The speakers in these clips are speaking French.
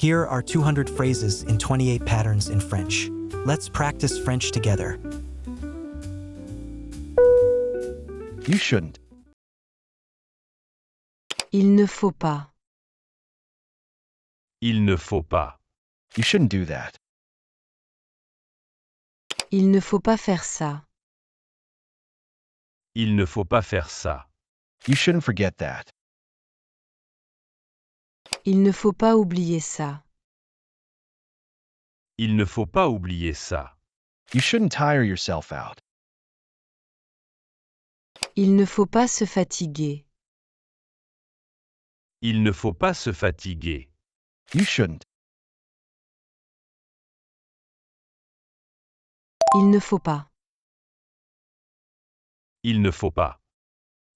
Here are 200 phrases in 28 patterns in French. Let's practice French together. You shouldn't. Il ne faut pas. Il ne faut pas. You shouldn't do that. Il ne faut pas faire ça. Il ne faut pas faire ça. You shouldn't forget that. Il ne faut pas oublier ça. Il ne faut pas oublier ça. You shouldn't tire yourself out. Il ne faut pas se fatiguer. Il ne faut pas se fatiguer. You shouldn't. Il ne faut pas. Il ne faut pas.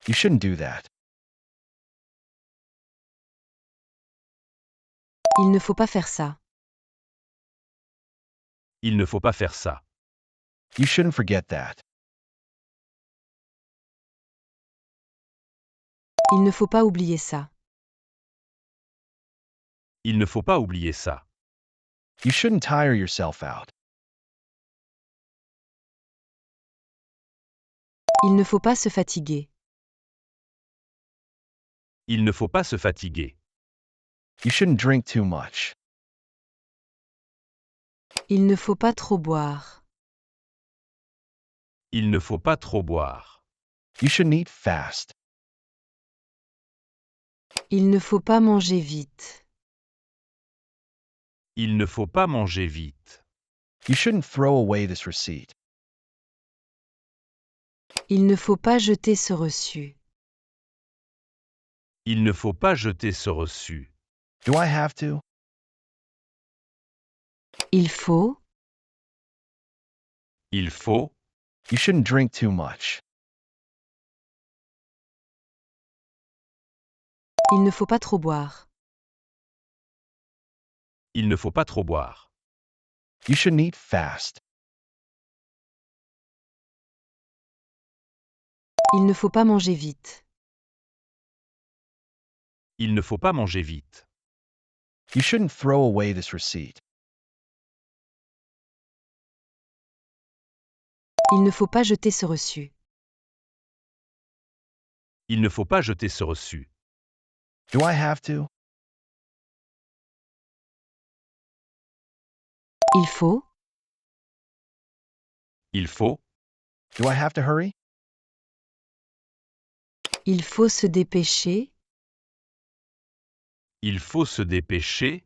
You shouldn't do that. Il ne faut pas faire ça. Il ne faut pas faire ça. You shouldn't forget that. Il ne faut pas oublier ça. Il ne faut pas oublier ça. You shouldn't tire yourself out. Il ne faut pas se fatiguer. Il ne faut pas se fatiguer. You shouldn't drink too much. Il ne faut pas trop boire. Il ne faut pas trop boire. You shouldn't eat fast. Il ne faut pas manger vite. Il ne faut pas manger vite. You shouldn't throw away this receipt. Il ne faut pas jeter ce reçu. Il ne faut pas jeter ce reçu. Do I have to? Il faut. Il faut. You shouldn't drink too much. Il ne faut pas trop boire. Il ne faut pas trop boire. You shouldn't eat fast. Il ne faut pas manger vite. Il ne faut pas manger vite. You shouldn't throw away this receipt. Il ne faut pas jeter ce reçu. Il ne faut pas jeter ce reçu. Do I have to? Il faut. Il faut. Do I have to hurry? Il faut se dépêcher. Il faut se dépêcher.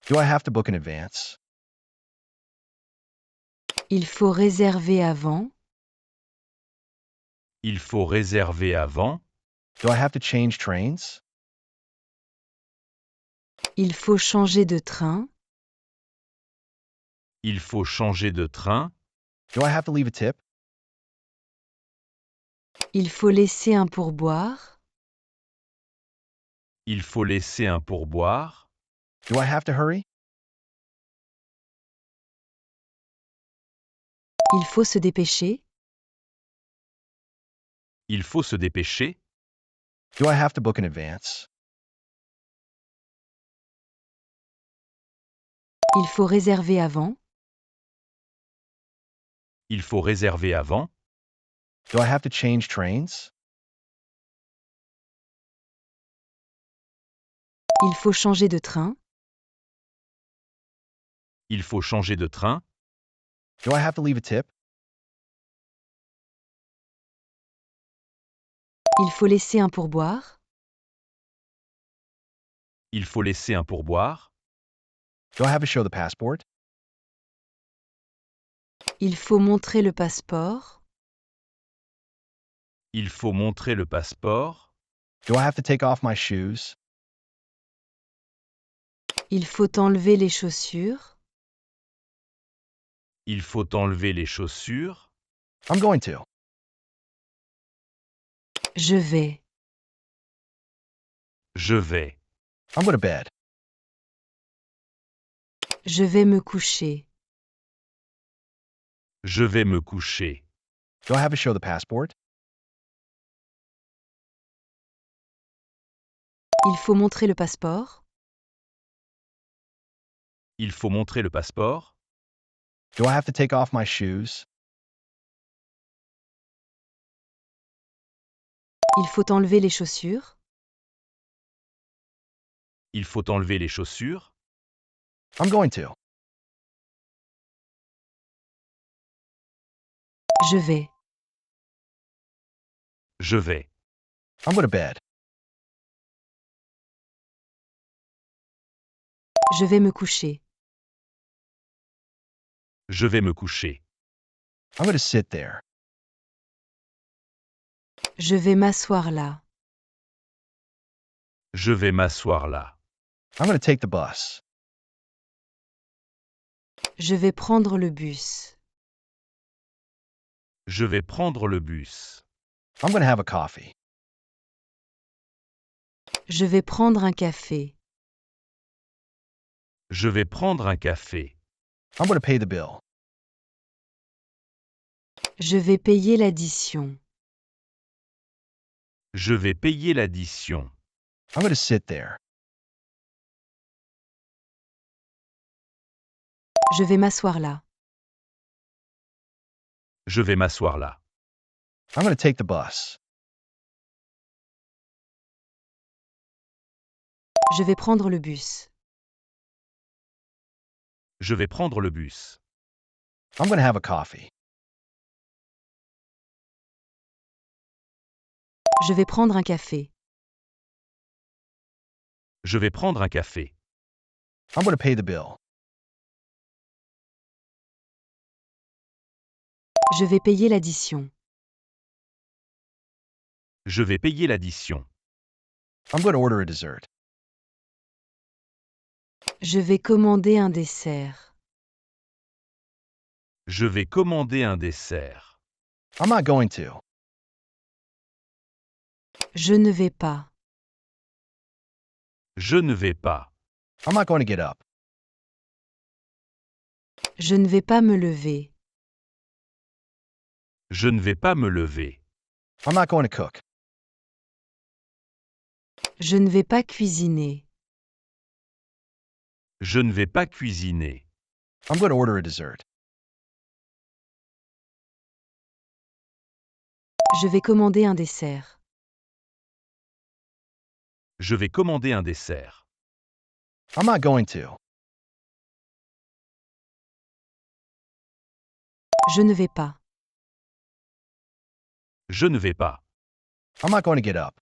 Do I have to book in advance? Il faut réserver avant. Il faut réserver avant. Do I have to change trains? Il faut changer de train. Il faut changer de train. Do I have to leave a tip? Il faut laisser un pourboire. Il faut laisser un pourboire. Do I have to hurry? Il faut se dépêcher. Il faut se dépêcher. Do I have to book in advance? Il faut réserver avant. Il faut réserver avant. Do I have to change trains? Il faut changer de train. Il faut changer de train. Do I have to leave a tip? Il faut laisser un pourboire. Il faut laisser un pourboire. Do I have to show the passport? Il faut montrer le passeport. Il faut montrer le passeport. Do I have to take off my shoes? Il faut enlever les chaussures. Il faut enlever les chaussures. I'm going to. Je vais. Je vais. I'm going to bed. Je vais me coucher. Je vais me coucher. Do I have to show the passport? Il faut montrer le passeport. Il faut montrer le passeport. Do I have to take off my shoes? Il faut enlever les chaussures. Il faut enlever les chaussures. I'm going to. Je vais. Je vais. I'm going to bed. Je vais me coucher. Je vais me coucher. I'm going to sit there. Je vais m'asseoir là. Je vais m'asseoir là. I'm going to take the bus. Je vais prendre le bus. Je vais prendre le bus. I'm going to have a coffee. Je vais prendre un café. Je vais prendre un café. I'm going to pay the bill. Je vais payer l'addition. Je vais payer l'addition. I'm going to sit there. Je vais m'asseoir là. Je vais m'asseoir là. I'm going to take the bus. Je vais prendre le bus. Je vais prendre le bus. I'm going to have a coffee. Je vais prendre un café. Je vais prendre un café. I'm going to pay the bill. Je vais payer l'addition. Je vais payer l'addition. I'm going to order a dessert. Je vais commander un dessert. Je vais commander un dessert. I'm not going to. Je ne vais pas. Je ne vais pas. I'm not going to get up. Je ne vais pas me lever. Je ne vais pas me lever. I'm not going to cook. Je ne vais pas cuisiner. Je ne vais pas cuisiner. I'm going to order a dessert. Je vais commander un dessert. Je vais commander un dessert. I'm not going to. Je ne vais pas. Je ne vais pas. I'm not going to get up.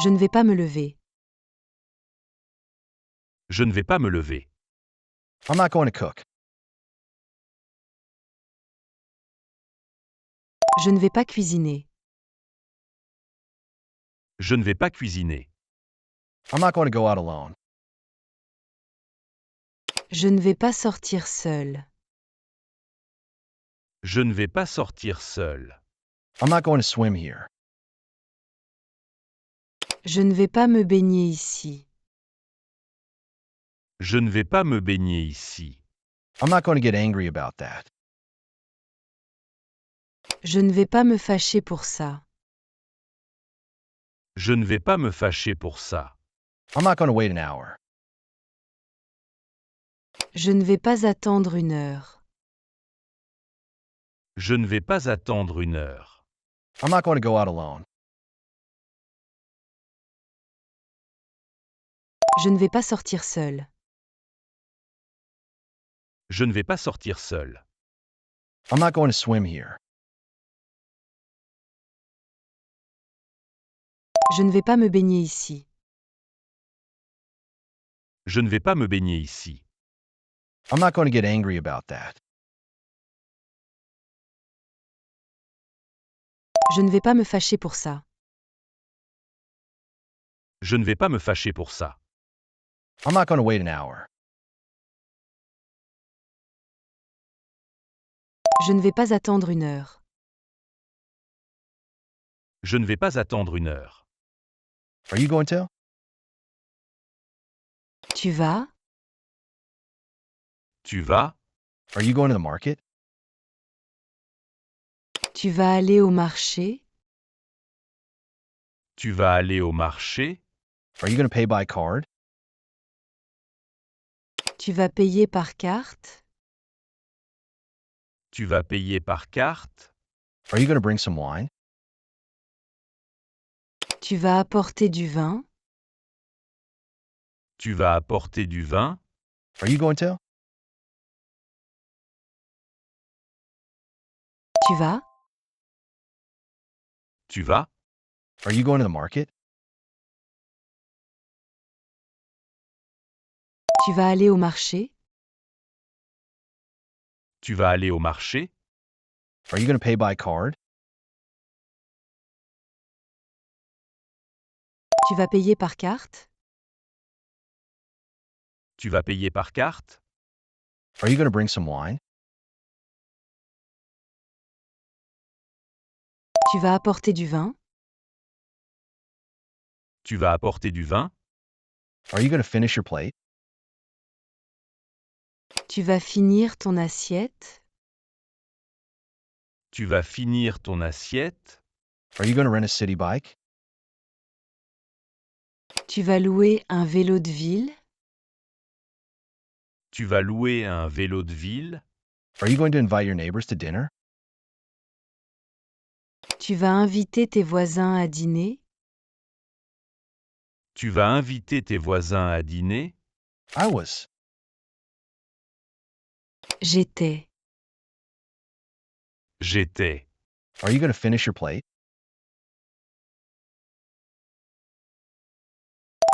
Je ne vais pas me lever. Je ne vais pas me lever. I'm not going to cook. Je ne vais pas cuisiner. Je ne vais pas cuisiner. I'm not going to go out alone. Je ne vais pas sortir seul. Je ne vais pas sortir seul. I'm not going to swim here. Je ne vais pas me baigner ici. Je ne vais pas me baigner ici. I'm not going to get angry about that. Je ne vais pas me fâcher pour ça. Je ne vais pas me fâcher pour ça. I'm not going to wait an hour. Je ne vais pas attendre une heure. Je ne vais pas attendre une heure. I'm not going to go out alone. Je ne vais pas sortir seul. Je ne vais pas sortir seul. I'm not going to swim here. Je ne vais pas me baigner ici. Je ne vais pas me baigner ici. I'm not going to get angry about that. Je ne vais pas me fâcher pour ça. Je ne vais pas me fâcher pour ça. I'm not going to wait an hour. Je ne vais pas attendre une heure. Je ne vais pas attendre une heure. Are you going to? Tu vas? Tu vas? Are you going to the market? Tu vas aller au marché? Tu vas aller au marché? Are you going to pay by card? Tu vas payer par carte? Tu vas payer par carte? Are you going to bring some wine? Tu vas apporter du vin? Tu vas apporter du vin? Are you going to? Tu vas? Tu vas? Are you going to the market? Tu vas aller au marché? Tu vas aller au marché? Are you going to pay by card? Tu vas payer par carte? Tu vas payer par carte? Are you going to bring some wine? Tu vas apporter du vin? Tu vas apporter du vin? Are you going to finish your plate? Tu vas finir ton assiette? Tu vas finir ton assiette? Are you going to rent a city bike? Tu vas louer un vélo de ville? Tu vas louer un vélo de ville? Are you going to invite your neighbors to dinner? Tu vas inviter tes voisins à dîner? Tu vas inviter tes voisins à dîner? I was. J'étais. J'étais. Are you going to finish your plate?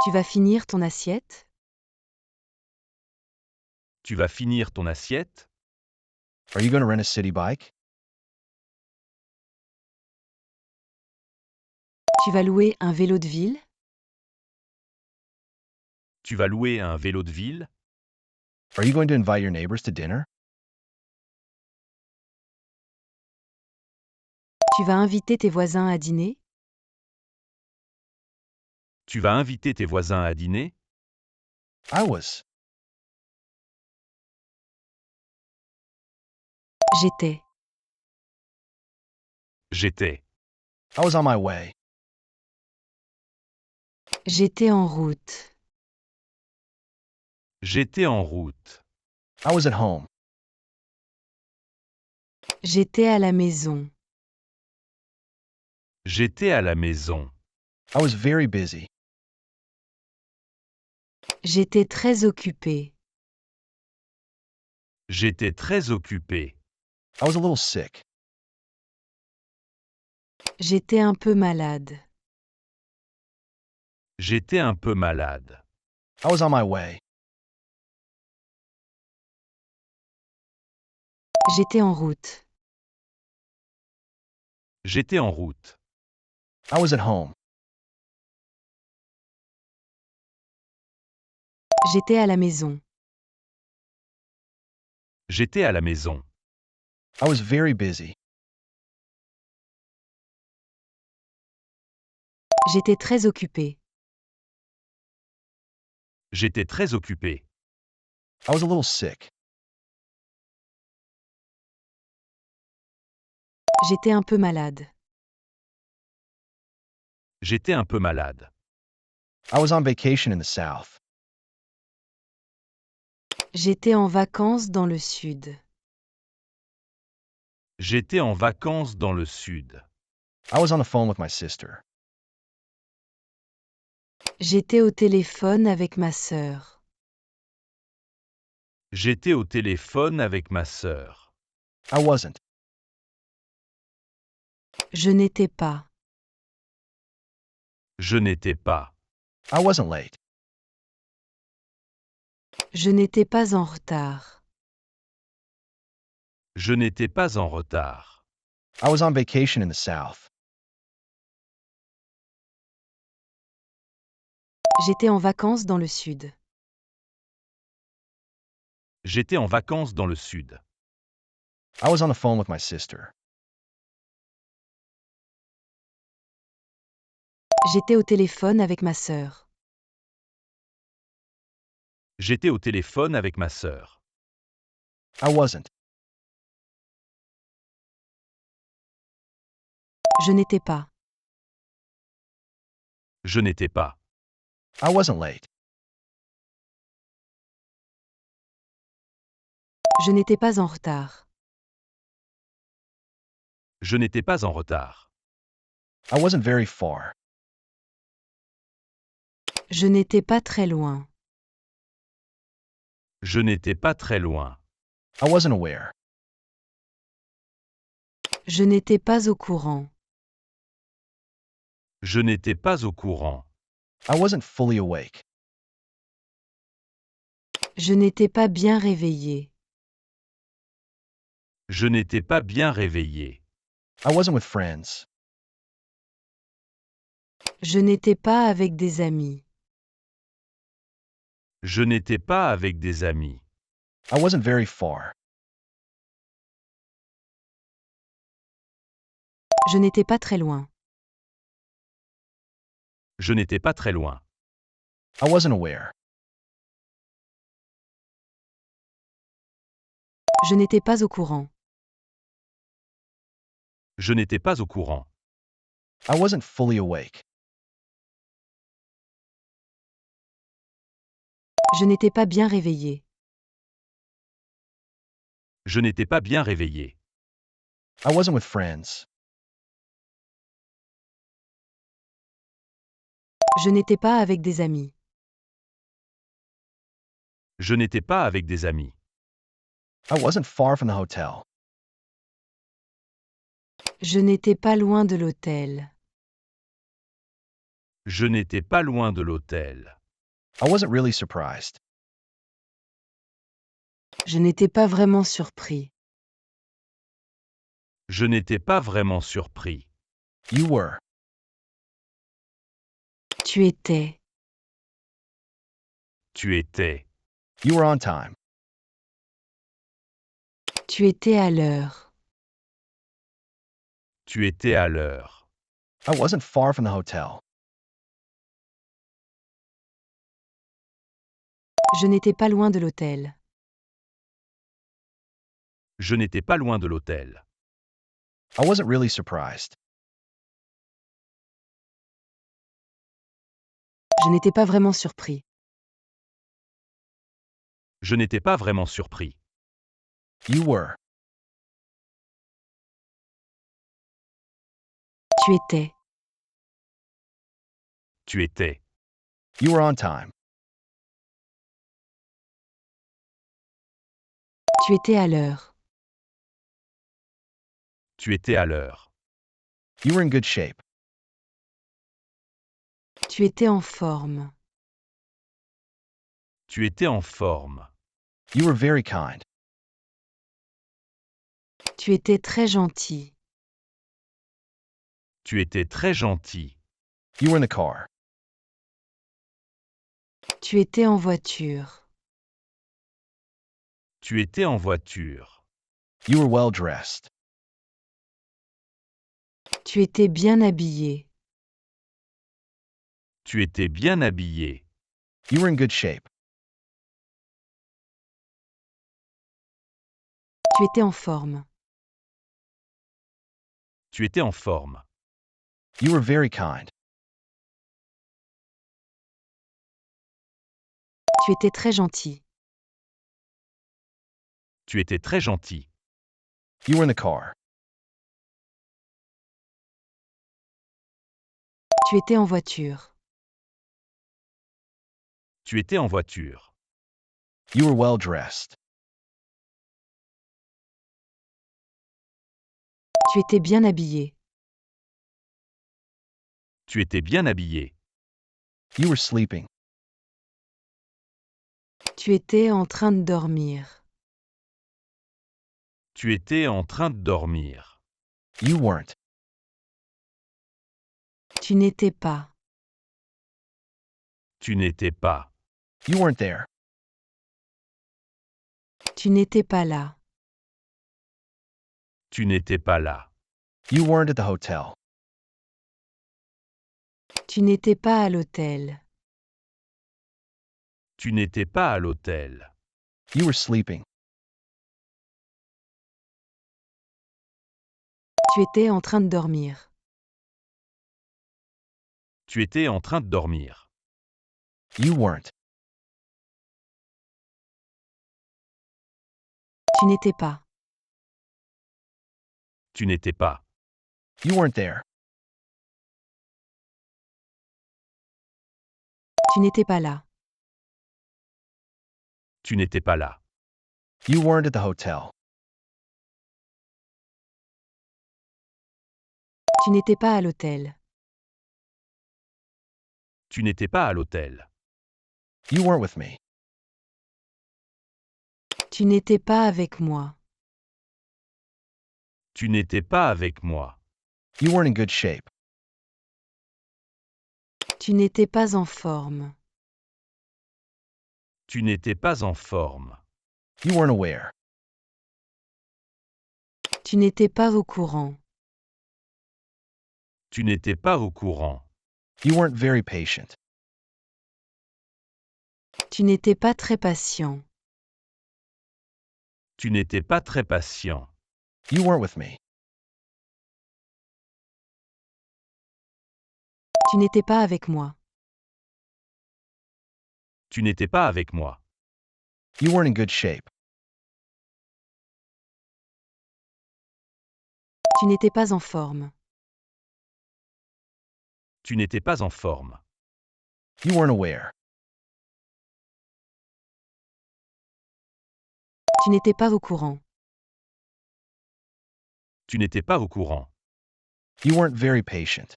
Tu vas finir ton assiette? Tu vas finir ton assiette? Are you going to rent a city bike? Tu vas louer un vélo de ville? Tu vas louer un vélo de ville? Are you going to invite your neighbors to dinner? Tu vas inviter tes voisins à dîner? Tu vas inviter tes voisins à dîner? I was. J'étais. J'étais. I was on my way. J'étais en route. J'étais en route. I was at home. J'étais à la maison. J'étais à la maison. I was very busy. J'étais très occupé. J'étais très occupé. I was a little sick. J'étais un peu malade. J'étais un peu malade. I was on my way. J'étais en route. J'étais en route. I was at home. J'étais à la maison. J'étais à la maison. I was very busy. J'étais très occupé. J'étais très occupé. I was a little sick. J'étais un peu malade. J'étais un peu malade. I was on vacation in the South. J'étais en vacances dans le sud. J'étais en vacances dans le sud. I was on the phone with my sister. J'étais au téléphone avec ma sœur. J'étais au téléphone avec ma sœur. I wasn't. Je n'étais pas. Je n'étais pas. I wasn't late. Je n'étais pas en retard. Je n'étais pas en retard. I was on vacation in the South. J'étais en vacances dans le sud. J'étais en vacances dans le sud. I was on the phone with my sister. J'étais au téléphone avec ma sœur. J'étais au téléphone avec ma sœur. I wasn't. Je n'étais pas. Je n'étais pas. I wasn't late. Je n'étais pas en retard. Je n'étais pas en retard. I wasn't very far. Je n'étais pas très loin. Je n'étais pas très loin. I wasn't aware. Je n'étais pas au courant. Je n'étais pas au courant. I wasn't fully awake. Je n'étais pas bien réveillé. Je n'étais pas bien réveillé. I wasn't with friends. Je n'étais pas avec des amis. Je n'étais pas avec des amis. I wasn't very far. Je n'étais pas très loin. Je n'étais pas très loin. I wasn't aware. Je n'étais pas au courant. Je n'étais pas au courant. I wasn't fully awake. Je n'étais pas bien réveillé. Je n'étais pas bien réveillé. I wasn't with friends. Je n'étais pas avec des amis. Je n'étais pas avec des amis. I wasn't far from the hotel. Je n'étais pas loin de l'hôtel. Je n'étais pas loin de l'hôtel. I wasn't really surprised. Je n'étais pas vraiment surpris. Je n'étais pas vraiment surpris. You were. Tu étais. Tu étais. You were on time. Tu étais à l'heure. Tu étais à l'heure. I wasn't far from the hotel. Je n'étais pas loin de l'hôtel. Je n'étais pas loin de l'hôtel. I wasn't really surprised. Je n'étais pas vraiment surpris. Je n'étais pas vraiment surpris. You were. Tu étais. Tu étais. You were on time. Tu étais à l'heure. Tu étais à l'heure. You were in good shape. Tu étais en forme. Tu étais en forme. You were very kind. Tu étais très gentil. Tu étais très gentil. You were in the car. Tu étais en voiture. Tu étais en voiture. You were well dressed. Tu étais bien habillé. Tu étais bien habillé. You were in good shape. Tu étais en forme. Tu étais en forme. You were very kind. Tu étais très gentil. Tu étais très gentil. You were in the car. Tu étais en voiture. Tu étais en voiture. You were well dressed. Tu étais bien habillé. Tu étais bien habillé. You were sleeping. Tu étais en train de dormir. Tu étais en train de dormir. You weren't. Tu n'étais pas. Tu n'étais pas. You weren't there. Tu n'étais pas là. Tu n'étais pas là. You weren't at the hotel. Tu n'étais pas à l'hôtel. Tu n'étais pas à l'hôtel. You were sleeping. Tu étais en train de dormir. Tu étais en train de dormir. You weren't. Tu n'étais pas. Tu n'étais pas. You weren't there. Tu n'étais pas là. Tu n'étais pas là. You weren't at the hotel. Tu n'étais pas à l'hôtel. Tu n'étais pas à l'hôtel. You weren't with me. Tu n'étais pas avec moi. Tu n'étais pas avec moi. You weren't in good shape. Tu n'étais pas en forme. Tu n'étais pas en forme. You weren't aware. Tu n'étais pas au courant. Tu n'étais pas au courant. You weren't very patient. Tu n'étais pas très patient. Tu n'étais pas très patient. You weren't with me. Tu n'étais pas avec moi. Tu n'étais pas avec moi. You weren't in good shape. Tu n'étais pas en forme. Tu n'étais pas en forme. You weren't aware. Tu n'étais pas au courant. Tu n'étais pas au courant. You weren't very patient.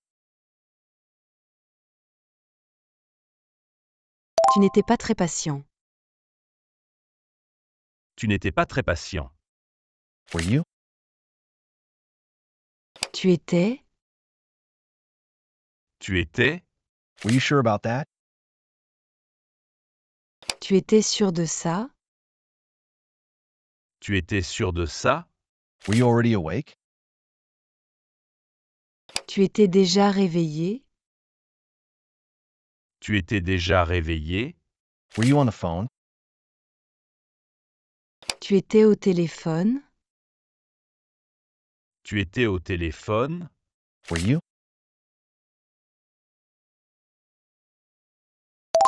Tu n'étais pas très patient. Tu n'étais pas très patient. Were you? Tu étais. Tu étais. Were you sure about that? Tu étais sûr de ça. Tu étais sûr de ça. Were you already awake? Tu étais déjà réveillé. Tu étais déjà réveillé. Were you on the phone? Tu étais au téléphone. Tu étais au téléphone. Were you?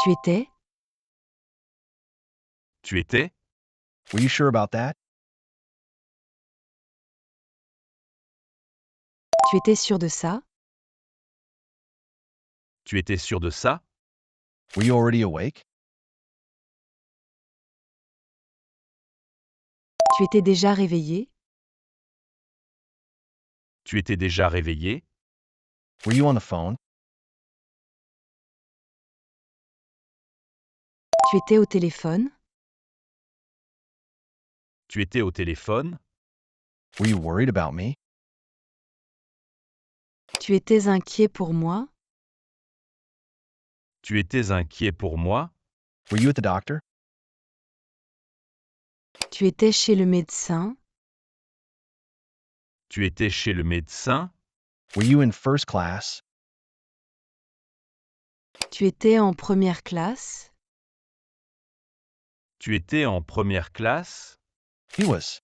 Tu étais. Tu étais. Were you sure about that? Tu étais sûr de ça. Tu étais sûr de ça. Were you already awake? Tu étais déjà réveillé. Tu étais déjà réveillé. Were you on the phone? Tu étais au téléphone. Tu étais au téléphone. Were you worried about me? Tu étais inquiet pour moi. Tu étais inquiet pour moi. Were you at the doctor? Tu étais chez le médecin. Tu étais chez le médecin. Were you in first class? Tu étais en première classe. Tu étais en première classe. He was.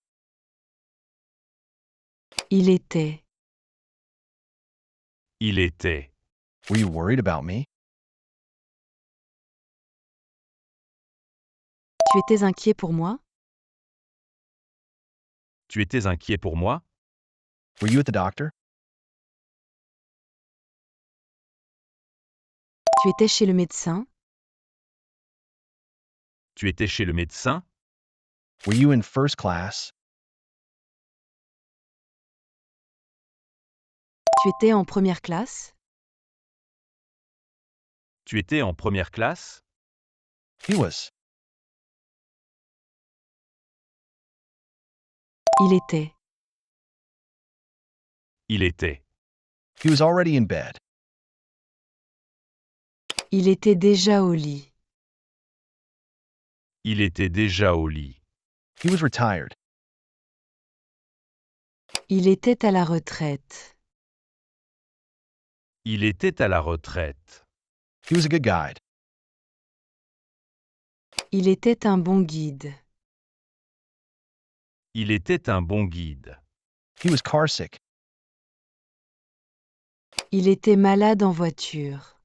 Il était. Il était. Were you worried about me? Tu étais inquiet pour moi. Tu étais inquiet pour moi. Were you at the doctor? Tu étais chez le médecin. Tu étais chez le médecin. Were you in first class? Tu étais en première classe. Tu étais en première classe. He was. Il était. Il était. He was already in bed. Il était déjà au lit. Il était déjà au lit. He was retired. Il était à la retraite. Il était à la retraite. He was a good guide. Il était un bon guide. Il était un bon guide. He was carsick. Il était malade en voiture.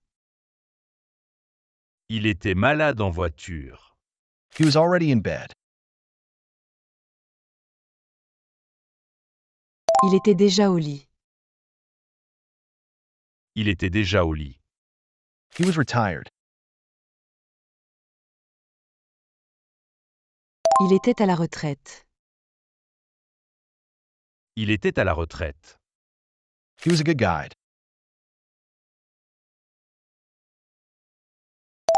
Il était malade en voiture. He was already in bed. Il était déjà au lit. Il était déjà au lit. He was retired. Il était à la retraite. Il était à la retraite. He was a good guide.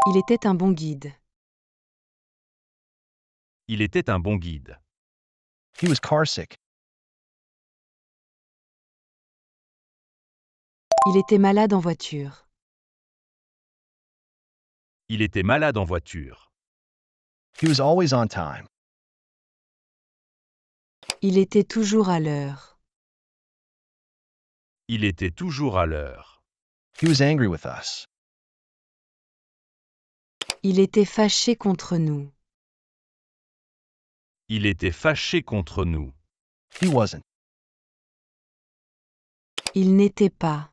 Il était un bon guide. Il était un bon guide. He was carsick. Il était malade en voiture. Il était malade en voiture. He was always on time. Il était toujours à l'heure. Il était toujours à l'heure. He was angry with us. Il était fâché contre nous. Il était fâché contre nous. He wasn't. Il n'était pas.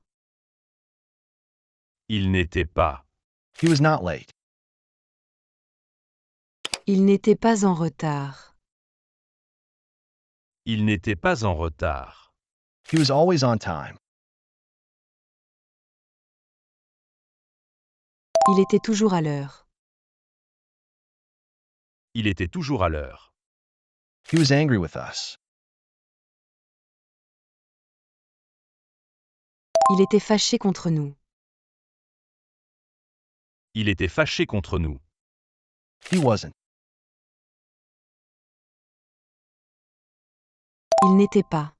Il n'était pas. He was not late. Il n'était pas en retard. Il n'était pas en retard. He was always on time. Il était toujours à l'heure. Il était toujours à l'heure. He was angry with us. Il était fâché contre nous. Il était fâché contre nous. He wasn't. Il n'était pas.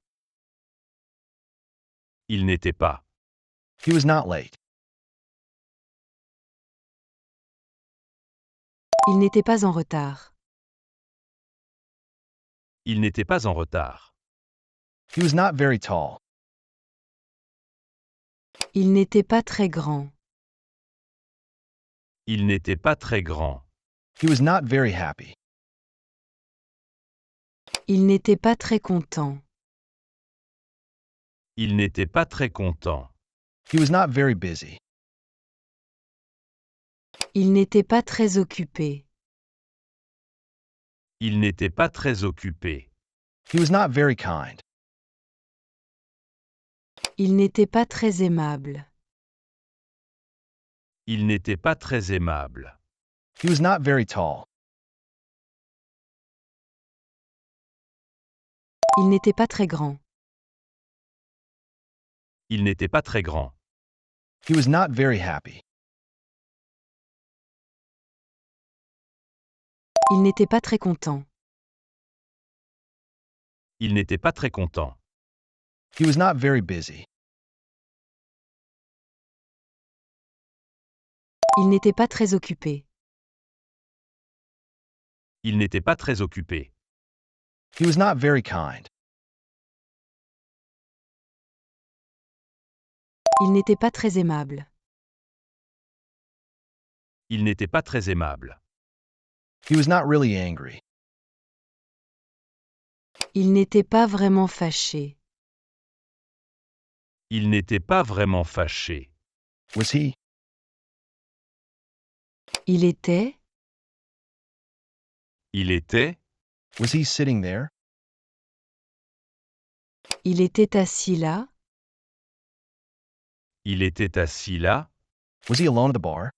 Il n'était pas. He was not late. Il n'était pas en retard. Il n'était pas en retard. He was not very tall. Il n'était pas très grand. Il n'était pas très grand. He was not very happy. Il n'était pas très content. Il n'était pas très content. He was not very busy. Il n'était pas très occupé. Il n'était pas très occupé. He was not very kind. Il n'était pas très aimable. Il n'était pas très aimable. He was not very tall. Il n'était pas très grand. Il n'était pas très grand. He was not very happy. Il n'était pas très content. Il n'était pas très content. He was not very busy. Il n'était pas très occupé. Il n'était pas très occupé. He was not very kind. Il n'était pas très aimable. Il n'était pas très aimable. He was not really angry. Il n'était pas vraiment fâché. Il n'était pas vraiment fâché. Was he? Il était. Il était. Was he sitting there? Il était assis là. Il était assis là. Was he alone at the bar?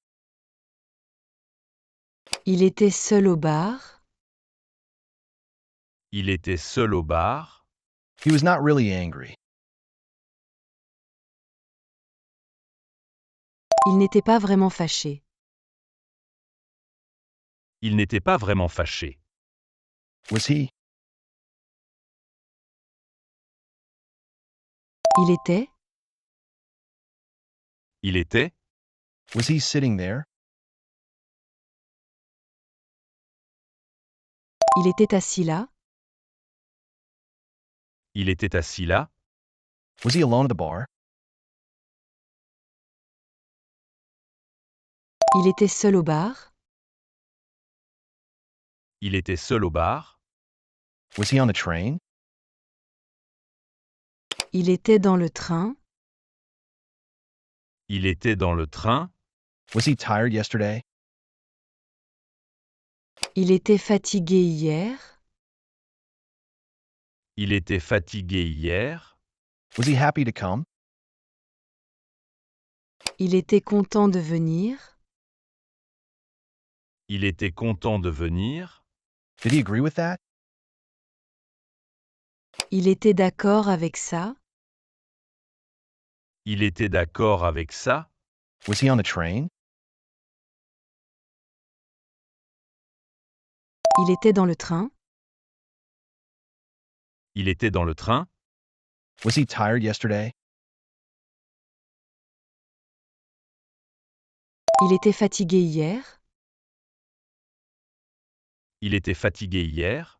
Il était seul au bar. Il était seul au bar. He was not really angry. Il n'était pas vraiment fâché. Il n'était pas vraiment fâché. Was he? Il était. Il était. Was he sitting there? Il était assis là. Il était assis là. Was he alone at the bar? Il était seul au bar. Il était seul au bar. Was he on the train? Il était dans le train. Il était dans le train. Was he tired yesterday? Il était fatigué hier? Il était fatigué hier? Was he happy to come? Il était content de venir? Il était content de venir? Did he agree with that? Il était d'accord avec ça? Il était d'accord avec ça? Was he on the train? Il était dans le train? Il était dans le train? Was he tired yesterday? Il était fatigué hier? Il était fatigué hier?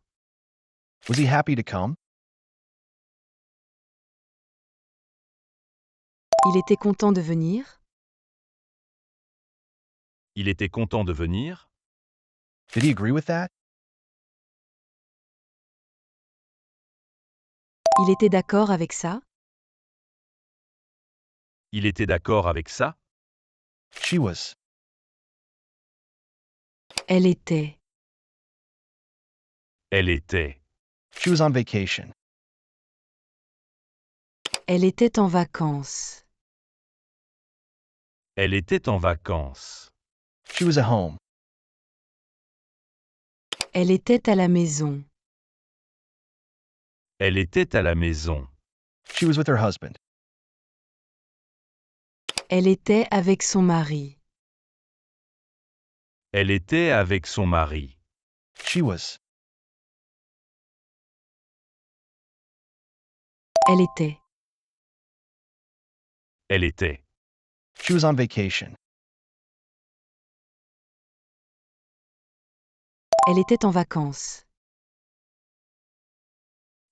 Was he happy to come? Il était content de venir? Il était content de venir? Did he agree with that? Il était d'accord avec ça? Il était d'accord avec ça? She was. Elle était. Elle était. She was on vacation. Elle était en vacances. Elle était en vacances. She was at home. Elle était à la maison. Elle était à la maison. She was with her husband. Elle était avec son mari. Elle était avec son mari. She was. Elle était. Elle était. She was on vacation. Elle était en vacances.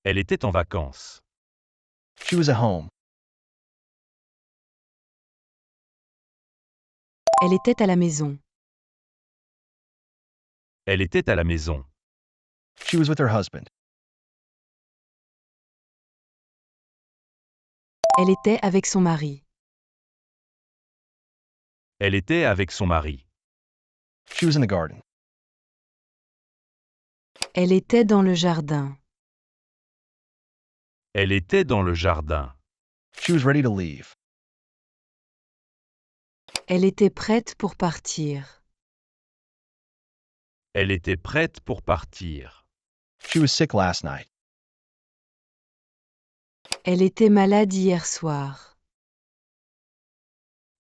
Elle était en vacances. She was at home. Elle était à la maison. Elle était à la maison. She was with her husband. Elle était avec son mari. Elle était avec son mari. She was in the garden. Elle était dans le jardin. Elle était dans le jardin. She was ready to leave. Elle était prête pour partir. Elle était prête pour partir. She was sick last night. Elle était malade hier soir.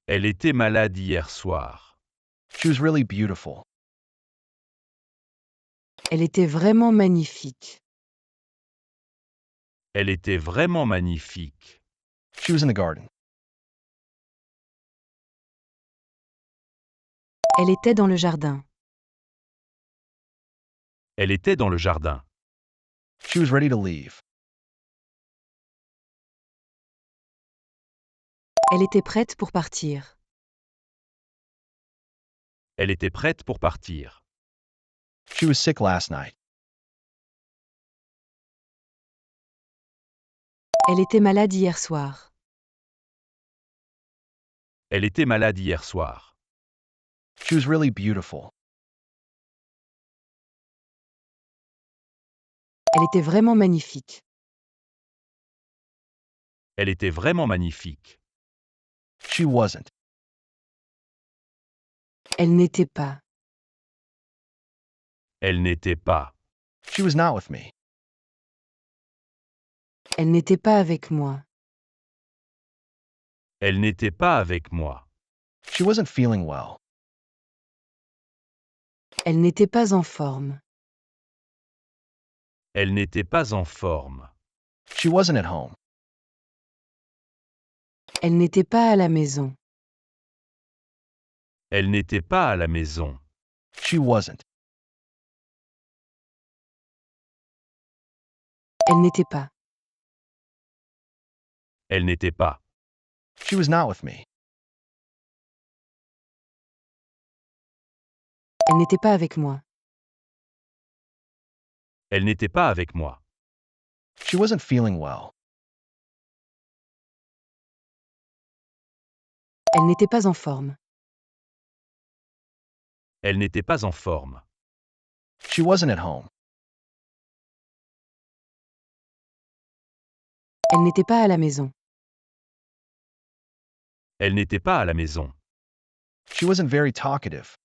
Elle était malade hier soir. She was really beautiful. Elle était vraiment magnifique. Elle était vraiment magnifique. She was in the garden. Elle était dans le jardin. Elle était dans le jardin. She was ready to leave. Elle était prête pour partir. Elle était prête pour partir. She was sick last night. Elle était malade hier soir. Elle était malade hier soir. She was really beautiful. Elle était vraiment magnifique. Elle était vraiment magnifique. She wasn't. Elle n'était pas. Elle n'était pas. She was not with me. Elle n'était pas avec moi. Elle n'était pas avec moi. She wasn't feeling well. Elle n'était pas en forme. Elle n'était pas en forme. She wasn't at home. Elle n'était pas à la maison. Elle n'était pas à la maison. She wasn't. Elle n'était pas. Elle n'était pas. She was not with me. Elle n'était pas avec moi. Elle n'était pas avec moi. She wasn't feeling well. Elle n'était pas en forme. Elle n'était pas en forme. She wasn't at home. Elle n'était pas à la maison. Elle n'était pas à la maison. She wasn't very talkative.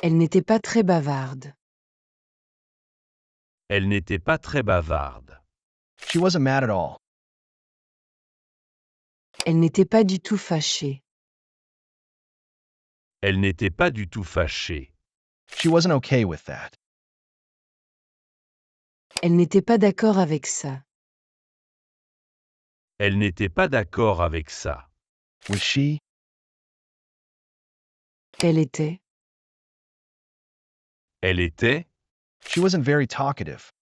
Elle n'était pas très bavarde. Elle n'était pas très bavarde. She wasn't mad at all. Elle n'était pas du tout fâchée. Elle n'était pas du tout fâchée. She wasn't okay with that. Elle n'était pas d'accord avec ça. Elle n'était pas d'accord avec ça. Was she? Elle était. Elle était. She wasn't very talkative.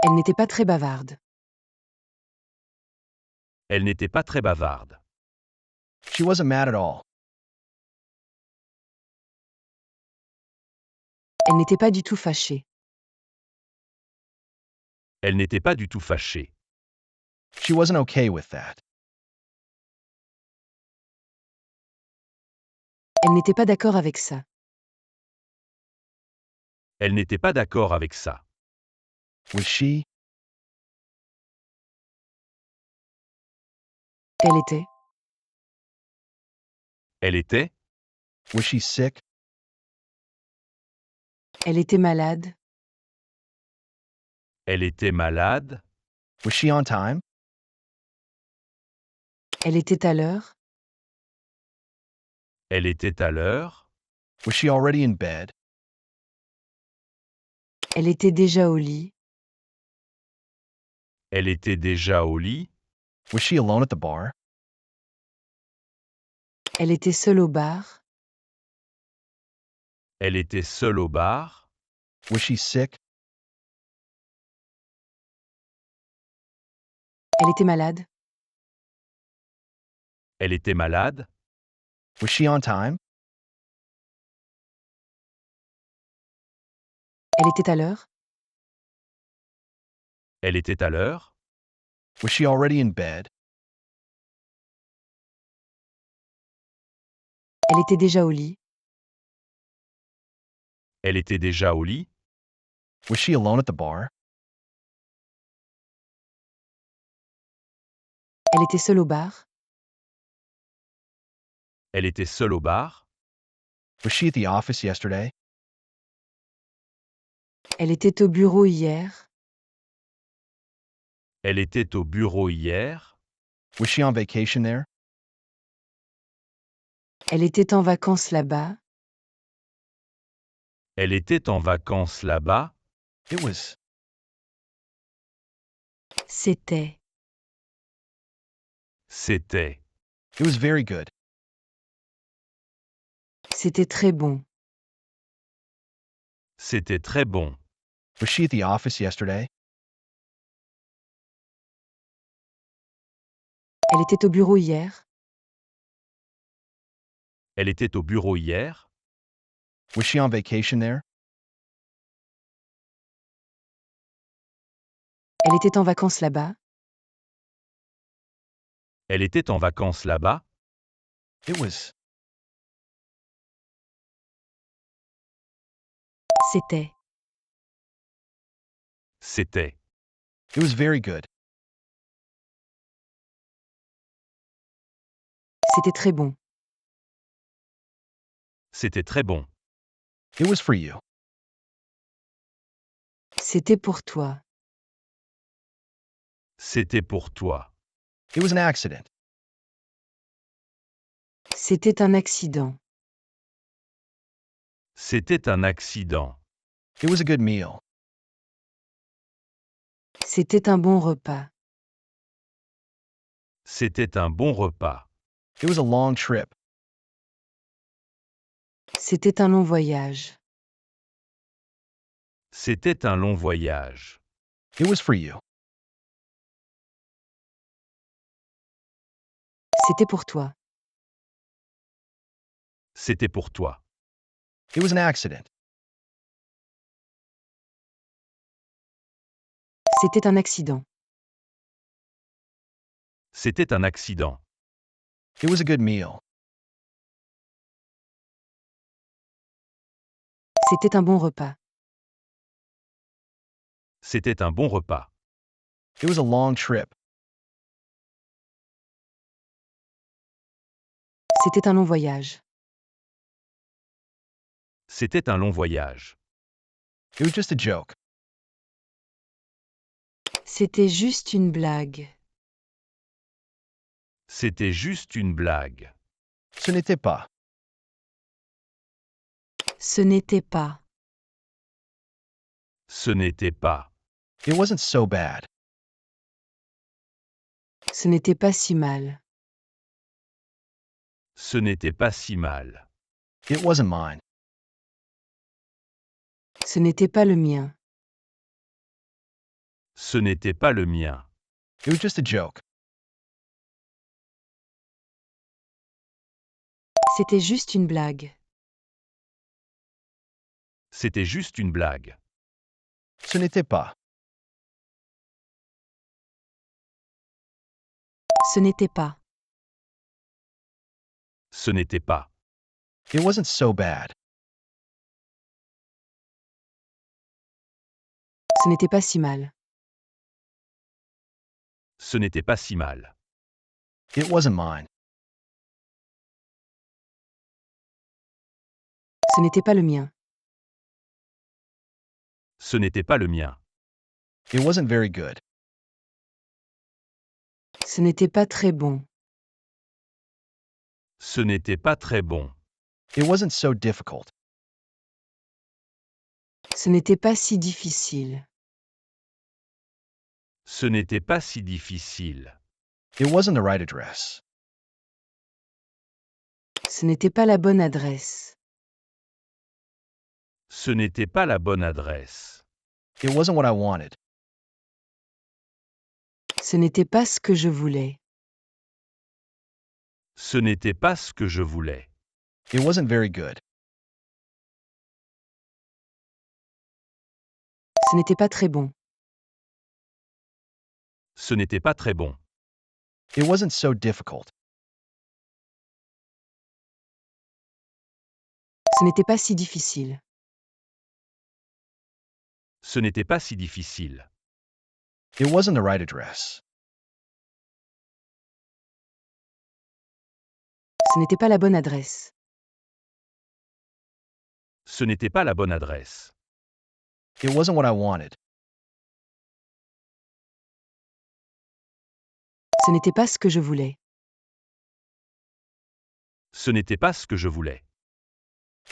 Elle n'était pas très bavarde. Elle n'était pas très bavarde. She wasn't mad at all. Elle n'était pas du tout fâchée. Elle n'était pas du tout fâchée. She wasn't okay with that. Elle n'était pas d'accord avec ça. Elle n'était pas d'accord avec ça. Was she? Elle était. Elle était. Was she sick? Elle était malade. Elle était malade. Was she on time? Elle était à l'heure. Elle était à l'heure. Was she already in bed? Elle était déjà au lit. Elle était déjà au lit. Was she alone at the bar? Elle était seule au bar. Elle était seule au bar. Was she sick? Elle était malade. Elle était malade. Was she on time? Elle était à l'heure. Elle était à l'heure. Was she already in bed? Elle était déjà au lit. Elle était déjà au lit. Was she alone at the bar? Elle était seule au bar. Elle était seule au bar. Was she at the office yesterday? Elle était au bureau hier. Elle était au bureau hier. Was she on vacation there? Elle était en vacances là-bas. Elle était en vacances là-bas. It was. C'était. C'était. It was very good. C'était très bon. C'était très bon. Was she at the office yesterday? Elle était au bureau hier. Elle était au bureau hier. Was she on vacation there? Elle était en vacances là-bas. Elle était en vacances là-bas. It was. C'était. C'était. It was very good. C'était très bon. C'était très bon. It was for you. C'était pour toi. C'était pour toi. It was an accident. C'était un accident. C'était un accident. It was a good meal. C'était un bon repas. C'était un bon repas. It was a long trip. C'était un long voyage. C'était un long voyage. It was for you. C'était pour toi. C'était pour toi. It was an accident. C'était un accident. C'était un accident. It was a good meal. C'était un bon repas. C'était un bon repas. It was a long trip. C'était un long voyage. C'était un long voyage. It was just a joke. C'était juste une blague. C'était juste une blague. Ce n'était pas. Ce n'était pas. Ce n'était pas. It wasn't so bad. Ce n'était pas si mal. Ce n'était pas si mal. It wasn't mine. Ce n'était pas le mien. Ce n'était pas le mien. It was just a joke. C'était juste une blague. C'était juste une blague. Ce n'était pas. Ce n'était pas. Ce n'était pas. It wasn't so bad. Ce n'était pas si mal. Ce n'était pas si mal. It wasn't mine. Ce n'était pas le mien. Ce n'était pas le mien. It wasn't very good. Ce n'était pas très bon. Ce n'était pas très bon. It wasn't so difficult. Ce n'était pas si difficile. Ce n'était pas si difficile. It wasn't the right address. Ce n'était pas la bonne adresse. Ce n'était pas la bonne adresse. It wasn't what I wanted. Ce n'était pas ce que je voulais. Ce n'était pas ce que je voulais. It wasn't very good. Ce n'était pas très bon. Ce n'était pas très bon. It wasn't so difficult. Ce n'était pas si difficile. Ce n'était pas si difficile. It wasn't the right address. Ce n'était pas la bonne adresse. Ce n'était pas la bonne adresse. It wasn't what I wanted. Ce n'était pas ce que je voulais. Ce n'était pas ce que je voulais.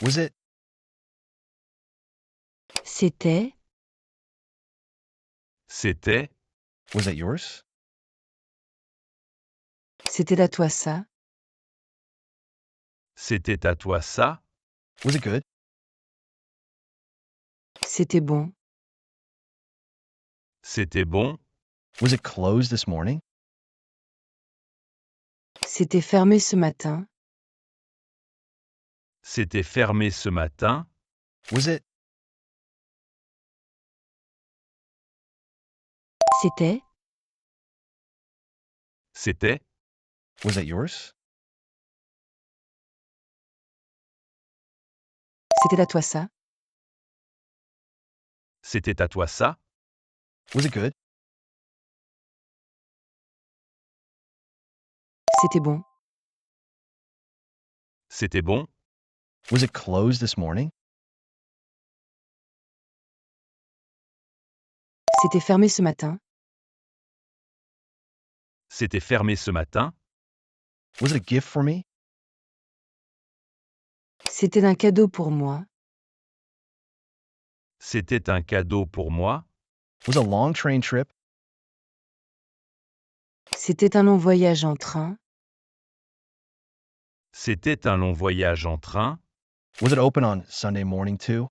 Was it? C'était. C'était. Was it yours? C'était à toi ça. C'était à toi ça. Was it good? C'était bon. C'était bon. Was it closed this morning? C'était fermé ce matin. C'était fermé ce matin. Was it? C'était. C'était. Was it yours? C'était à toi ça. C'était à toi ça. Was it good? C'était bon. C'était bon. Was it closed this morning? C'était fermé ce matin. C'était fermé ce matin. Was it a gift for me? C'était un cadeau pour moi. C'était un cadeau pour moi. Was it a long train trip? C'était un long voyage en train. C'était un long voyage en train. Was it open on Sunday morning too?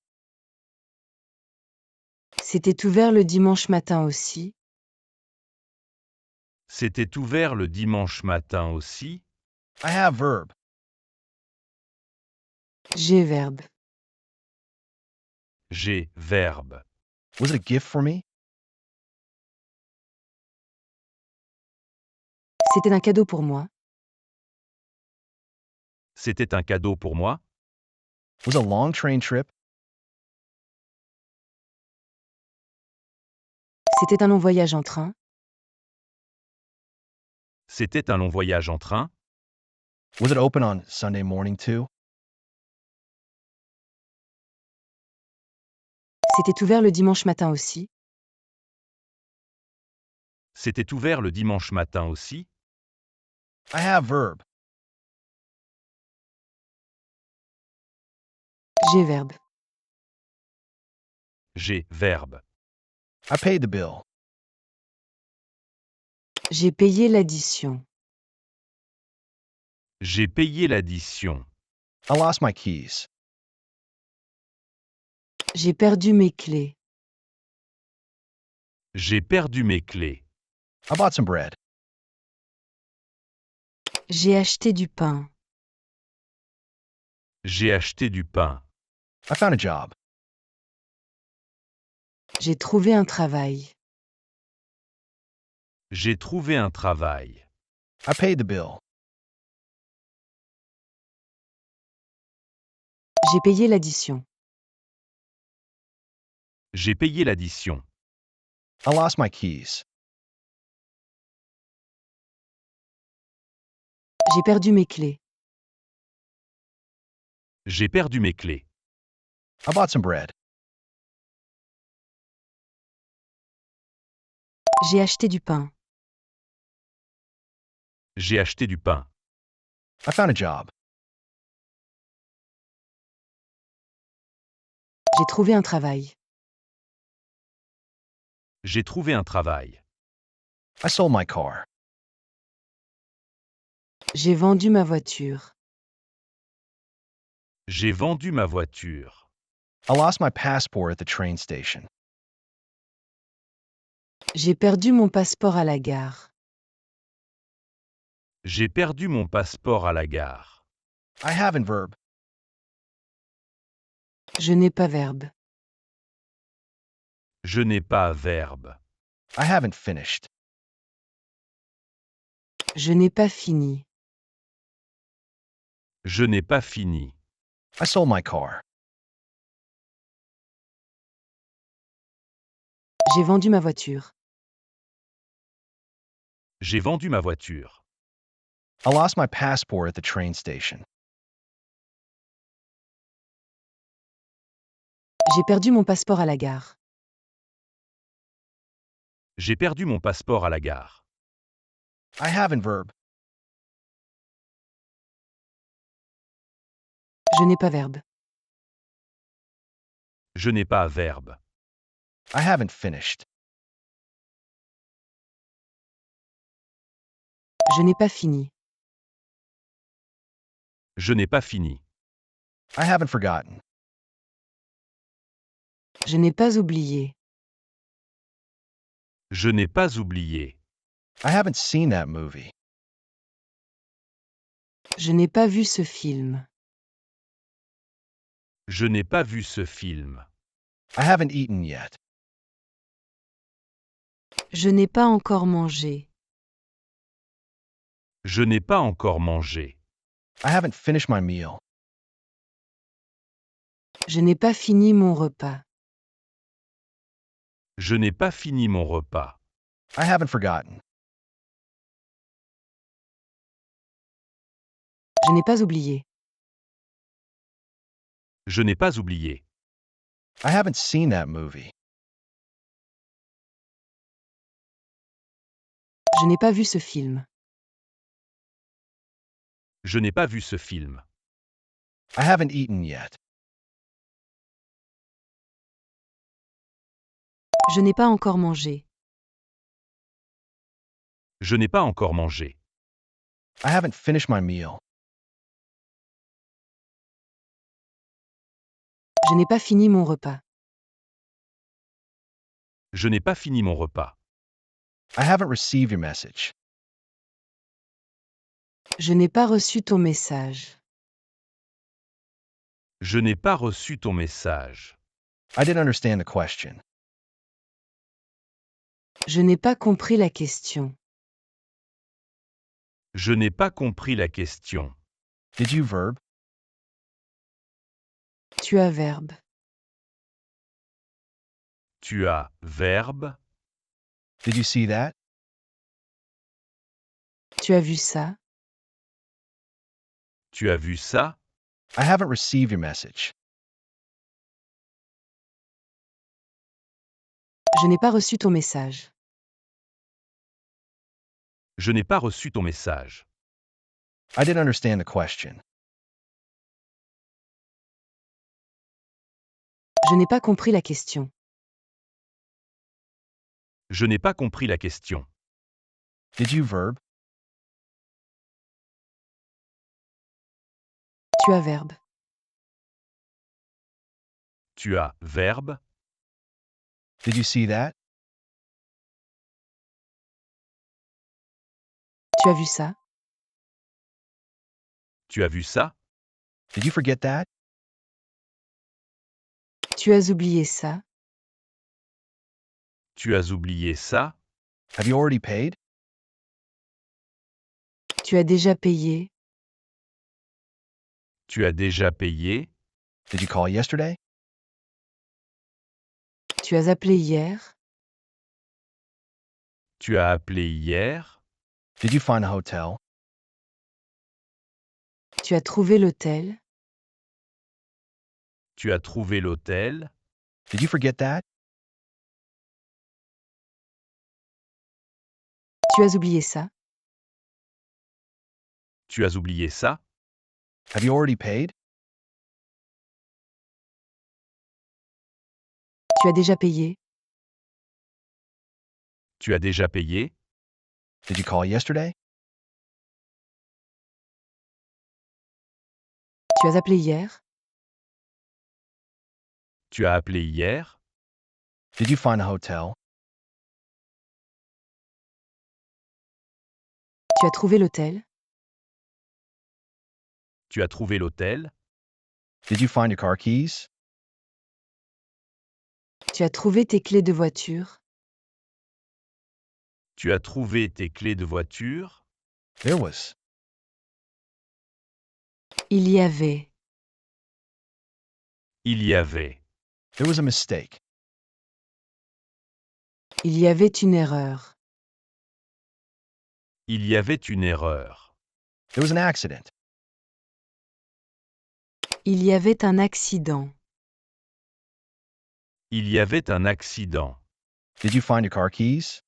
C'était ouvert le dimanche matin aussi. C'était ouvert le dimanche matin aussi. I have verb. J'ai verbe. J'ai verbe. Was it a gift for me? C'était un cadeau pour moi. C'était un cadeau pour moi. Was it a long train trip? C'était un long voyage en train. C'était un long voyage en train. Was it open on Sunday morning too? C'était ouvert le dimanche matin aussi. C'était ouvert le dimanche matin aussi. I have verb. J'ai verbe. J'ai verbe. I paid the bill. J'ai payé l'addition. J'ai payé l'addition. I lost my keys. J'ai perdu mes clés. J'ai perdu mes clés. I bought some bread. J'ai acheté du pain. J'ai acheté du pain. I found a job. J'ai trouvé un travail. J'ai trouvé un travail. I paid the bill. J'ai payé l'addition. J'ai payé l'addition. I lost my keys. J'ai perdu mes clés. J'ai perdu mes clés. I bought some bread. J'ai acheté du pain. J'ai acheté du pain. I found a job. J'ai trouvé un travail. J'ai trouvé un travail. I sold my car. J'ai vendu ma voiture. J'ai vendu ma voiture. I lost my passport at the train station. J'ai perdu mon passeport à la gare. J'ai perdu mon passeport à la gare. I haven't verb. Je n'ai pas verbe. Je n'ai pas verbe. I haven't finished. Je n'ai pas fini. Je n'ai pas fini. I sold my car. J'ai vendu ma voiture. J'ai vendu ma voiture. I lost my passport at the train station. J'ai perdu mon passeport à la gare. J'ai perdu mon passeport à la gare. I haven't verb. Je n'ai pas verbe. Je n'ai pas verbe. I haven't finished. Je n'ai pas fini. Je n'ai pas fini. I haven't forgotten. Je n'ai pas oublié. Je n'ai pas oublié. I haven't seen that movie. Je n'ai pas vu ce film. Je n'ai pas vu ce film. I haven't eaten yet. Je n'ai pas encore mangé. Je n'ai pas encore mangé. I haven't finished my meal. Je n'ai pas fini mon repas. Je n'ai pas fini mon repas. I haven't forgotten. Je n'ai pas oublié. Je n'ai pas oublié. I haven't seen that movie. Je n'ai pas vu ce film. Je n'ai pas vu ce film. I haven't eaten yet. Je n'ai pas encore mangé. Je n'ai pas encore mangé. I haven't finished my meal. Je n'ai pas fini mon repas. Je n'ai pas fini mon repas. I haven't received your message. Je n'ai pas reçu ton message. Je n'ai pas reçu ton message. I didn't understand the question. Je n'ai pas compris la question. Je n'ai pas compris la question. Did you verb? Tu as verbe. Tu as verbe? Did you see that? Tu as vu ça? Tu as vu ça? I haven't received your message. Je n'ai pas reçu ton message. Je n'ai pas reçu ton message. I didn't understand the question. Je n'ai pas compris la question. Je n'ai pas compris la question. Did you verb? Tu as verbe. Tu as verbe? Did you see that? Tu as vu ça? Tu as vu ça? Did you forget that? Tu as oublié ça? Tu as oublié ça? Have you already paid? Tu as déjà payé? Tu as déjà payé? Did you call yesterday? Tu as appelé hier? Tu as appelé hier? Did you find a hotel? Tu as trouvé l'hôtel? Tu as trouvé l'hôtel? Did you forget that? Tu as oublié ça? Tu as oublié ça? Have you already paid? Tu as déjà payé? Tu as déjà payé? Did you call yesterday? Tu as appelé hier? Tu as appelé hier? Did you find a hotel? Tu as trouvé l'hôtel? Tu as trouvé l'hôtel? Did you find your car keys? Tu as trouvé tes clés de voiture? Tu as trouvé tes clés de voiture? There was. Il y avait. Il y avait. There was a mistake. Il y avait une erreur. Il y avait une erreur. There was an accident. Il y avait un accident. Il y avait un accident. Did you find your car keys?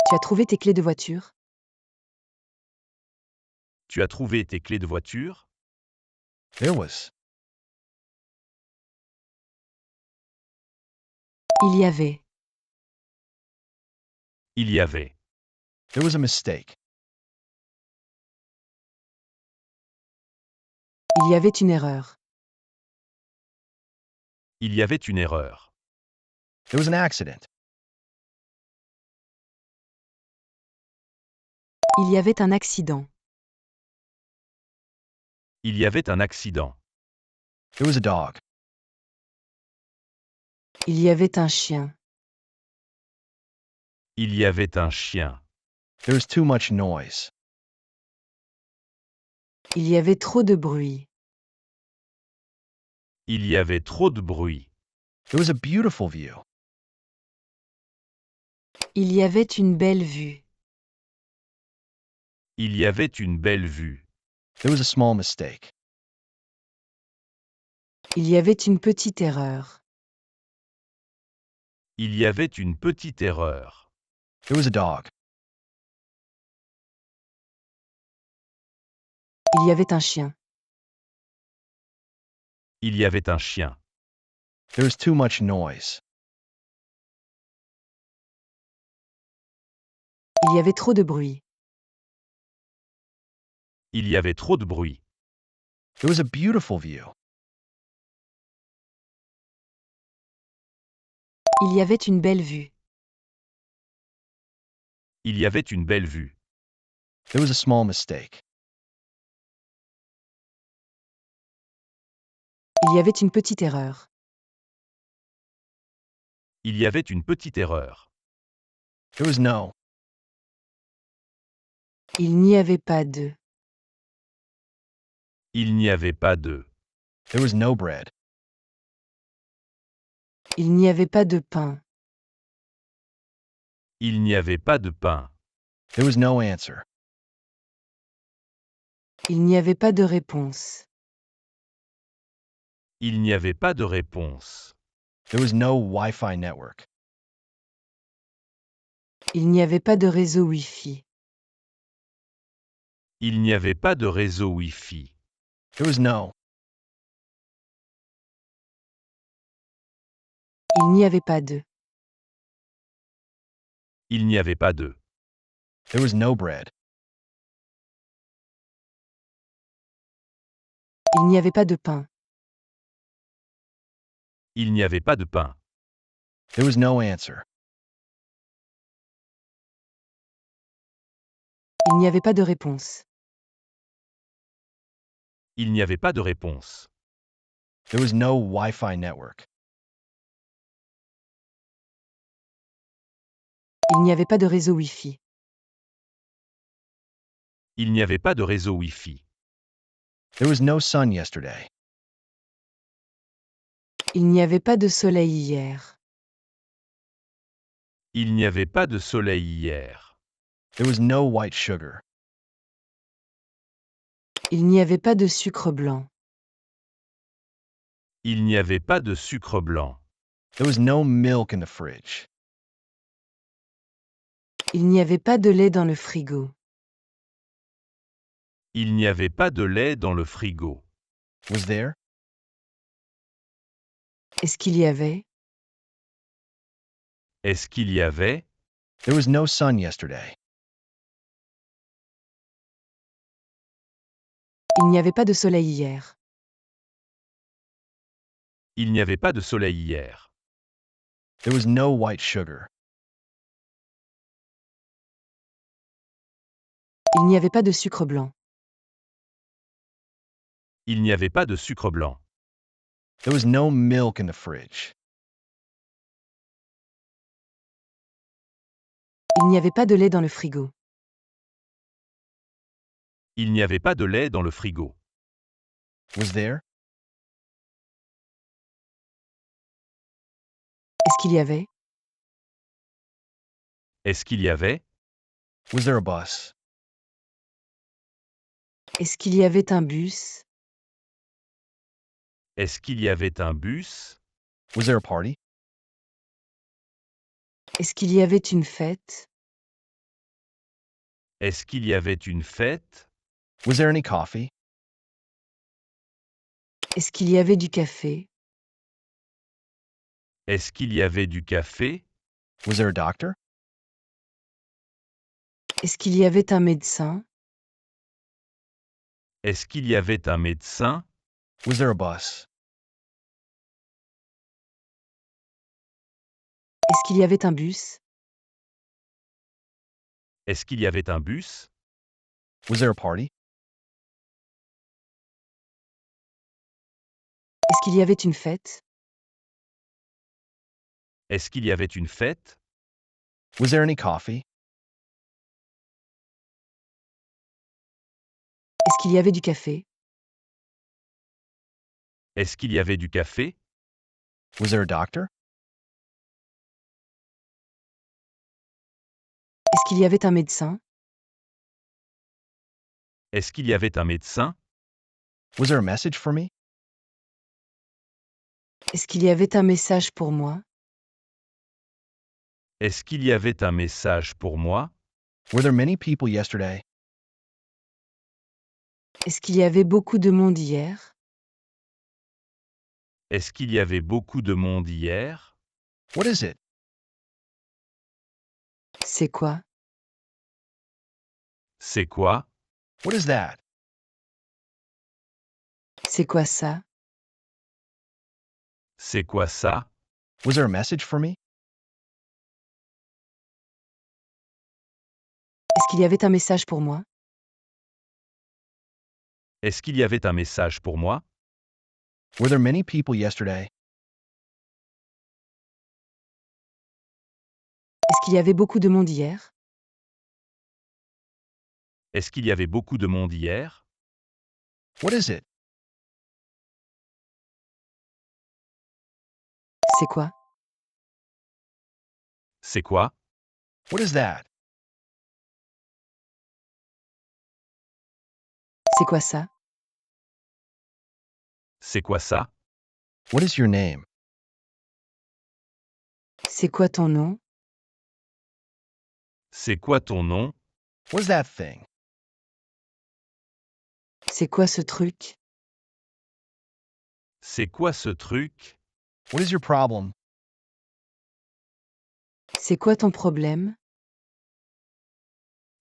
Tu as trouvé tes clés de voiture? Tu as trouvé tes clés de voiture? There was. Il y avait. Il y avait. There was a mistake. Il y avait une erreur. Il y avait une erreur. There was an accident. Il y avait un accident. Il y avait un accident. There was a dog. Il y avait un chien. Il y avait un chien. There was too much noise. Il y avait trop de bruit. Il y avait trop de bruit. There was a beautiful view. Il y avait une belle vue. Il y avait une belle vue. There was a small mistake. Il y avait une petite erreur. Il y avait une petite erreur. There was a dog. Il y avait un chien. Il y avait un chien. There was too much noise. Il y avait trop de bruit. Il y avait trop de bruit. There was a beautiful view. Il y avait une belle vue. Il y avait une belle vue. There was a small mistake. Il y avait une petite erreur. Il y avait une petite erreur. There was no. Il n'y avait pas de. Il n'y avait pas de. There was no bread. Il n'y avait pas de pain. Il n'y avait pas de pain. There was no answer. Il n'y avait pas de réponse. Il n'y avait pas de réponse. There was no Wi-Fi network. Il n'y avait pas de réseau Wi-Fi. Il n'y avait pas de réseau Wi-Fi. There was no. Il n'y avait pas de. Il n'y avait pas de. There was no bread. Il n'y avait pas de pain. Il n'y avait pas de pain. There was no answer. Il n'y avait pas de réponse. Il n'y avait pas de réponse. There was no Wi-Fi network. Il n'y avait pas de réseau Wi-Fi. Il n'y avait pas de réseau Wi-Fi. There was no sun yesterday. Il n'y avait pas de soleil hier. Il n'y avait pas de soleil hier. There was no white sugar. Il n'y avait pas de sucre blanc. Il n'y avait pas de sucre blanc. There was no milk in the fridge. Il n'y avait pas de lait dans le frigo. Il n'y avait pas de lait dans le frigo. Was there? Est-ce qu'il y avait? Est-ce qu'il y avait? There was no sun yesterday. Il n'y avait pas de soleil hier. Il n'y avait pas de soleil hier. There was no white sugar. Il n'y avait pas de sucre blanc. Il n'y avait pas de sucre blanc. There was no milk in the fridge. Il n'y avait pas de lait dans le frigo. Il n'y avait pas de lait dans le frigo. Was there? Est-ce qu'il y avait? Est-ce qu'il y avait? Was there a bus? Est-ce qu'il y avait un bus? Est-ce qu'il y avait un bus? Was there a party? Est-ce qu'il y avait une fête? Est-ce qu'il y avait une fête? Was there any coffee? Est-ce qu'il y avait du café? Est-ce qu'il y avait du café? Was there a doctor? Est-ce qu'il y avait un médecin? Est-ce qu'il y avait un médecin? Was there a bus? Est-ce qu'il y avait un bus? Est-ce qu'il y avait un bus? Was there a party? Est-ce qu'il y avait une fête? Est-ce qu'il y avait une fête? Was there any coffee? Est-ce qu'il y avait du café? Est-ce qu'il y avait du café? Was there a doctor? Est-ce qu'il y avait un médecin? Est-ce qu'il y avait un médecin? Was there a message for me? Est-ce qu'il y avait un message pour moi? Est-ce qu'il y avait un message pour moi? Were there many people yesterday? Est-ce qu'il y avait beaucoup de monde hier? Est-ce qu'il y avait beaucoup de monde hier? What is it? C'est quoi? C'est quoi? What is that? C'est quoi ça? C'est quoi ça? Was there a message for me? Est-ce qu'il y avait un message pour moi? Est-ce qu'il y avait un message pour moi? Were there many people yesterday? Est-ce qu'il y avait beaucoup de monde hier? Est-ce qu'il y avait beaucoup de monde hier? What is it? C'est quoi? C'est quoi? What is that? C'est quoi ça? C'est quoi ça? What is your name? C'est quoi ton nom? C'est quoi ton nom? What is that thing? C'est quoi ce truc? C'est quoi ce truc? What is your problem? C'est quoi ton problème?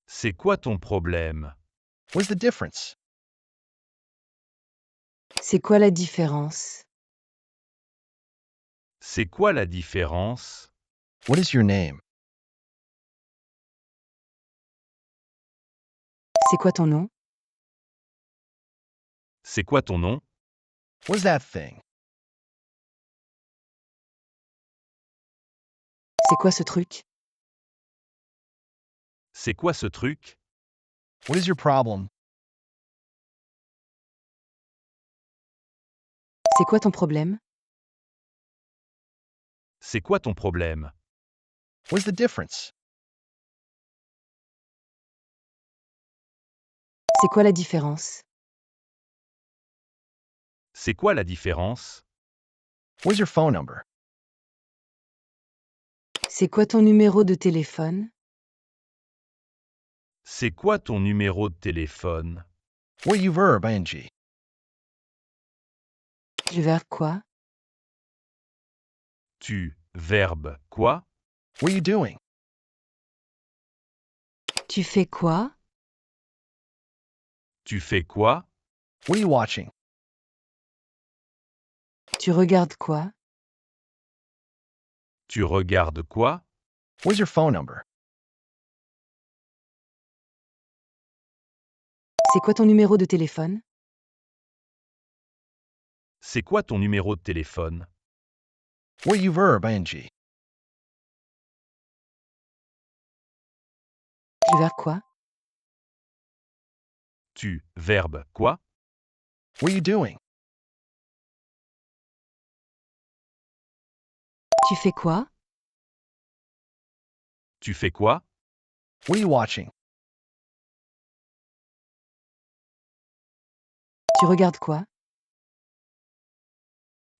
C'est quoi ton problème? What is the difference? C'est quoi la différence? C'est quoi la différence? What is your name? C'est quoi ton nom? C'est quoi ton nom? What is that thing? C'est quoi ce truc? C'est quoi ce truc? What is your problem? C'est quoi ton problème? C'est quoi ton problème? What is the difference? C'est quoi la différence? C'est quoi la différence? What is your phone number? C'est quoi ton numéro de téléphone? C'est quoi ton numéro de téléphone? What you verb ing? Je vais faire quoi? Tu, verbe, quoi? What are you doing? Tu fais quoi? Tu fais quoi? What are you watching? Tu regardes quoi? Tu regardes quoi? What is your phone number? C'est quoi ton numéro de téléphone? C'est quoi ton numéro de téléphone? What you verb ing? Je vais faire quoi? Tu, verbe, quoi? What are you doing? Tu fais quoi? Tu fais quoi? What are you watching? Tu regardes quoi?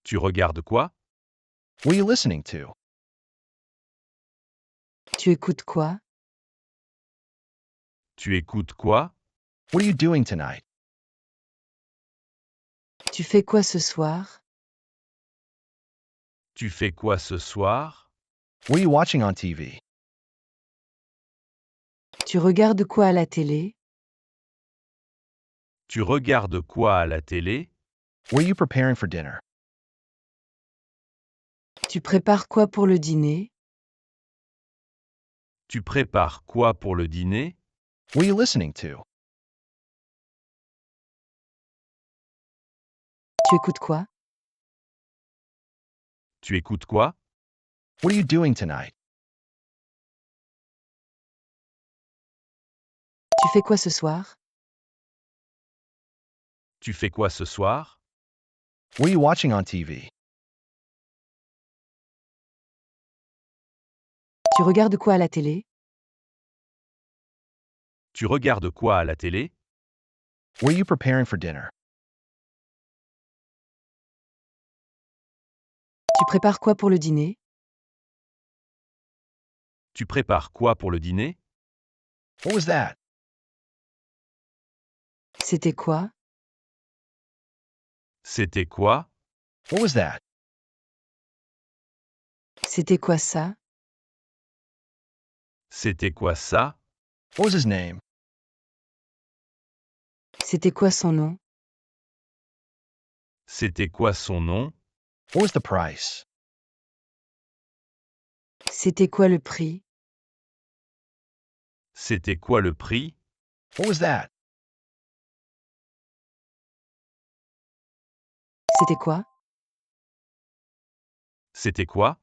Tu regardes quoi? What are you listening to? Tu écoutes quoi? Tu écoutes quoi? What are you doing tonight? Tu fais quoi ce soir? Tu fais quoi ce soir? What are you watching on TV? Tu regardes quoi à la télé? Tu regardes quoi à la télé? What are you preparing for dinner? Tu prépares quoi pour le dîner? Tu prépares quoi pour le dîner? What are you listening to? Tu écoutes quoi? Tu écoutes quoi? What are you doing tonight? Tu fais quoi ce soir? Tu fais quoi ce soir? What are you watching on TV? Tu regardes quoi à la télé? Tu regardes quoi à la télé? What are you preparing for dinner? Tu prépares quoi pour le dîner? Tu prépares quoi pour le dîner? What was that? C'était quoi? C'était quoi? What was that? C'était quoi ça? C'était quoi ça? What was his name? C'était quoi son nom? C'était quoi son nom? What was the price? C'était quoi le prix? C'était quoi le prix? What was that? C'était quoi? C'était quoi?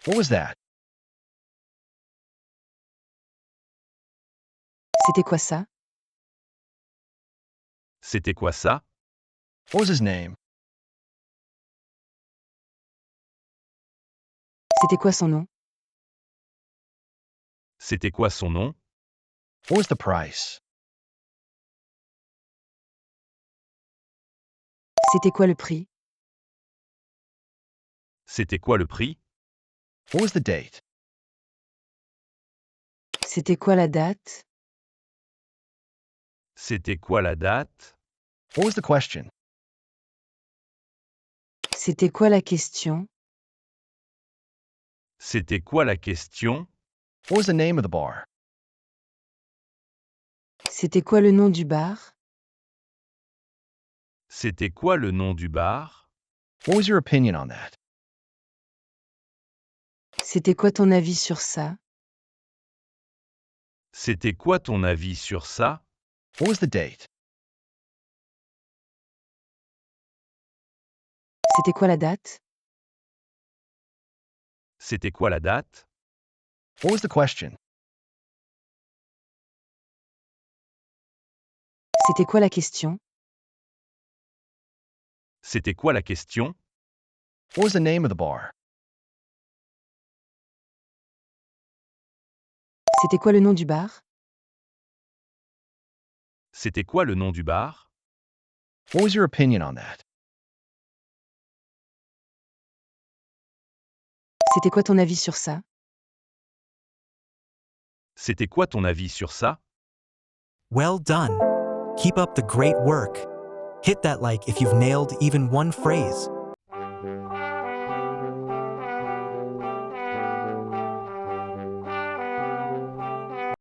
What was that? C'était quoi ça? C'était quoi ça? What was his name? C'était quoi son nom? C'était quoi son nom? What was the price? C'était quoi le prix? C'était quoi le prix? What was the date? C'était quoi la date? C'était quoi la date? What was the question? C'était quoi la question? C'était quoi la question? What was the name of the bar? C'était quoi le nom du bar? C'était quoi le nom du bar? What was your opinion on that? C'était quoi ton avis sur ça? C'était quoi ton avis sur ça? What was the date? C'était quoi la date? C'était quoi la date? What was the question? C'était quoi la question? C'était quoi la question? What was the name of the bar? C'était quoi le nom du bar? C'était quoi le nom du bar? What was your opinion on that? C'était quoi ton avis sur ça? C'était quoi ton avis sur ça? Well done. Keep up the great work. Hit that like if you've nailed even one phrase.